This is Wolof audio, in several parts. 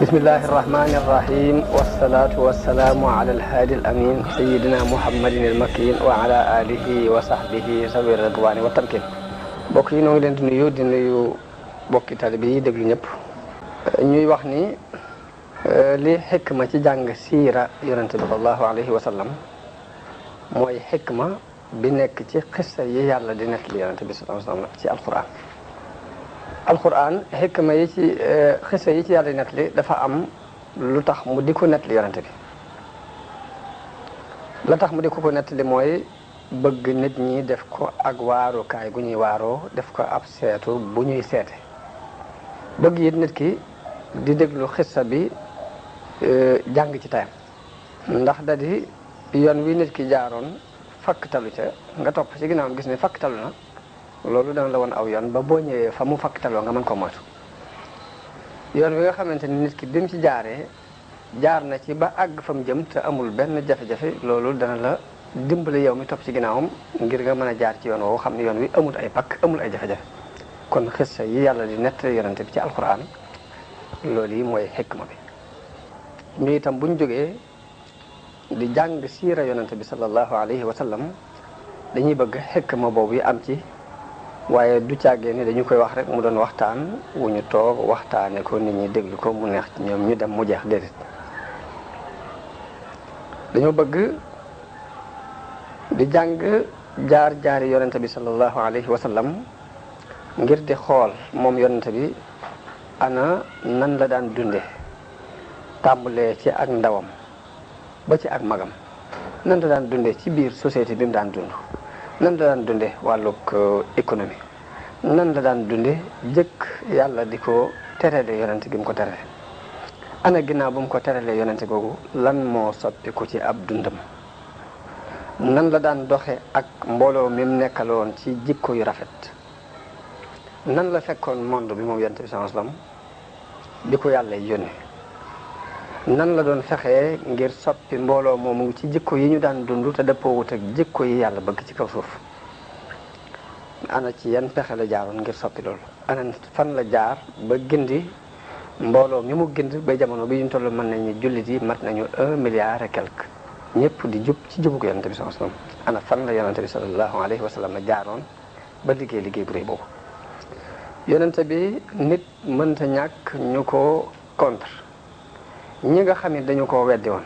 بسم الله الرحمن الرحيم والصلاة والسلام على الهادي الأمين سيدنا محمد المكين وعلى آله وصحبه ذوي الرضوان والتمكين. mbokk yi noo ngi leen di nuyu bokki taalibe yi déglu ñëpp ñuy wax ni li xikma ci jàng siira yonente bi sallallahu alayhi wa sallam mooy xikma bi nekk ci xissa yi yàlla di nettali yonente bi sallallahu alayhi wa sallam ci alquran xikma yi ci xissa yi ci yàlla di nettali dafa am lu tax mu di ko nettali yonente bi la tax mu di ko nettali mooy bëgg nit ñi def ko ak waarukaay gu ñuy waaroo def ko ab seetu bu ñuy seete bëgg it nit ki di déglu xissa bi jàng ci tayam ndax da di yoon wi nit ki jaaroon fakktalu ca nga topp ci ginnaawam gis ne fakktalu na loolu dana la woon aw yoon ba boo ñëwee fa mu fakktaloo nga mën ko moytu yoon wi nga xamante ni nit ki bi mu ci jaaree jaar na ci ba àgg fa mu jëm te amul benn jafe-jafe loolu dana la dimbali yow mi topp ci ginnaawam ngir nga mën a jaar ci yoon woowu xam ne yoon wi amul ay pakk amul ay jafe-jafe kon xissa yi yàlla di nettali yonente bi ci alquran loolu yi mooy xikma bi ñu itam buñ jógee di jàng siira yonente bi sallallahu alayhi wa sallam dañuy bëgg xikma boobu yi am ci waaye du càggee ni dañu koy wax rek mu doon waxtaan wu ñu toog waxtaane ko nit ñi déglu ko mu neex ñoom ñu dem mu jeex déedéet dañoo bëgg di jàng jaar-jaari yonente bi sallallahu alayhi wa sallam ngir di xool moom yonente bi ana nan la daan dunde tàmbalee ci ak ndawam ba ci ak magam nan la daan dunde ci biir société bi mu daan dund nan la daan dunde wàllug économie nan la daan dunde jëkk yàlla di ko terale yonente gi mu ko terale ana ginnaaw bu mu ko teralee yonente googu lan moo soppiku ci ab dundam nan la daan doxe ak mbooloo mi mu nekkaloon ci jikko yu rafet nan la fekkoon monde bi moom yonent bi sallallahu alayhi wasallam bi ko yàlla yónni nan la doon fexee ngir soppi mbooloo moomu ci jikko yi ñu daan dund te dëppoowut ak jikko yi yàlla bëgg ci kaw suuf ana ci yan pexe la jaaroon ngir soppi loolu ana fan la jaar ba gindi mbooloo mi mu gind ba jamono bi ñu toll mën nañu jullit yi mat nañu 1 milliard et quelque ñëpp di jub ci jubug yonente bi sallallahu alayhi wasallam ana fan la yonente bi sallallahu alayhi wasallam jaaroon ba liggéey bu rëy boobu yonente bi nit mënta ñàkk ñu ko contre ñi nga xam ne dañu ko weddi woon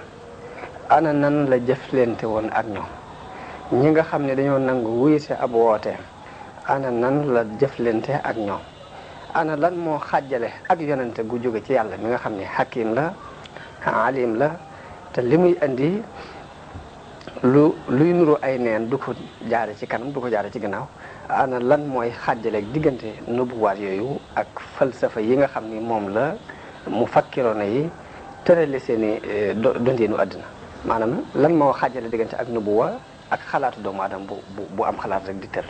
ana nan la jëflante woon ak ñoom ñi nga xam ne dañoo nangu wuyse ab wooteem ana nan la jëflante ak ñoom ana lan moo xàjjale ak yonente gu jóge ci yàlla mi nga xam ne hakim la alim la te li muy indi luy nuru ay neen du ko jaare ci kanam du ko jaare ci ginnaaw ana lan mooy xàjjaleeg diggante nubuwaat yooyu ak falsafa yi nga xam ni moom la mu fakkiroona yi tërale seeni dundinu àddina maanaam lan moo xàjjale diggante ak nubuwa ak xalaatu doomu aadama bu am xalaat rek di tër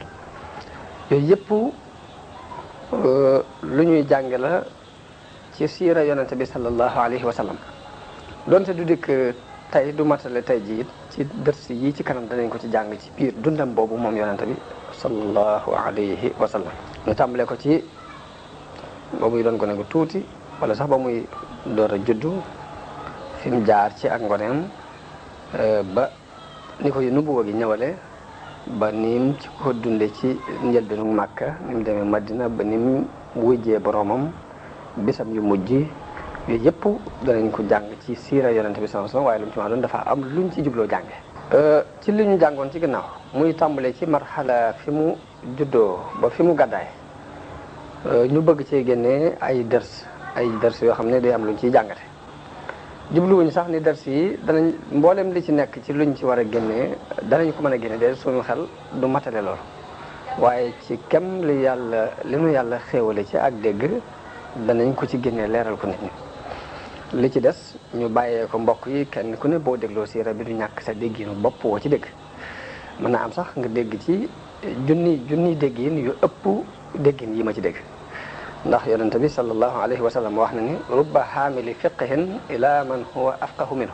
yooyu yëpp lu ñuy jànge la ci siira yonente bi sallallahu alayhi wa sallam doonte du dikk tey du matale tey ji it ci dërsi yi ci kanam danañ ko ci jàng ci biir dundam boobu moom yonente bi sallallahu alayhi wa sallam ñu tàmbalee ko ci ba muy doon gone gu tuuti wala sax ba muy door a juddu fi mu jaar ci ak ngoneem ba ni ko nubuwa gi ñëwale ba nim ci ko dunde ci njëlbeenu Màkka ni mu demee Madina ba ni mu wujjee boroomam bisam yu mujj yooyu yëpp danañ ko jàng ci siira yonente bi sallallahu alayhi wasallam waaye lu mu ci wax doon dafa am luñ ci jubloo jànge ci li ñu jàngoon ci ginnaaw muy tàmbalee ci marxala fi mu juddoo ba fi mu gàddaay ñu bëgg cee génnee ay dërs yoo xam ne day am luñ ciy jàngate jubluwuñu sax ni dërs yi danañ mboolem li ci nekk ci luñ ci war a génnee danañ ko mën a génne de suñu xel du matale lool waaye ci kem li nu yàlla xéewale ci ak dégg danañ ko ci génnee leeral ko nit ñi li ci des ñu bàyyee ko mbokk yi kenn ku ne boo dégloo siira bi du ñàkk sa dégginu bopp woo ci dégg mën naa am sax nga dégg ci junni déggin yu ëpp déggin yi ma ci dégg ndax yonente bi sallallahu alayhi wa sallam wax na ni rubba xaamili fiqhin ila man huwa afqahu minhu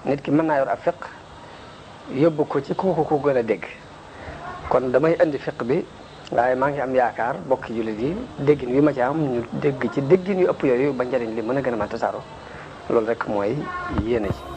nit ki mën naa yor ab fiq yóbbu ko ci kooku ko gën a dégg kon damay indi fiq bi waaye maa ngi am yaakaar bokki jullit yi déggin wi ma ci am ñu dégg ci déggin yu ëpp yooyu ba njëriñ li mën a gën a mën tasaaroo loolu rek mooy yéene ci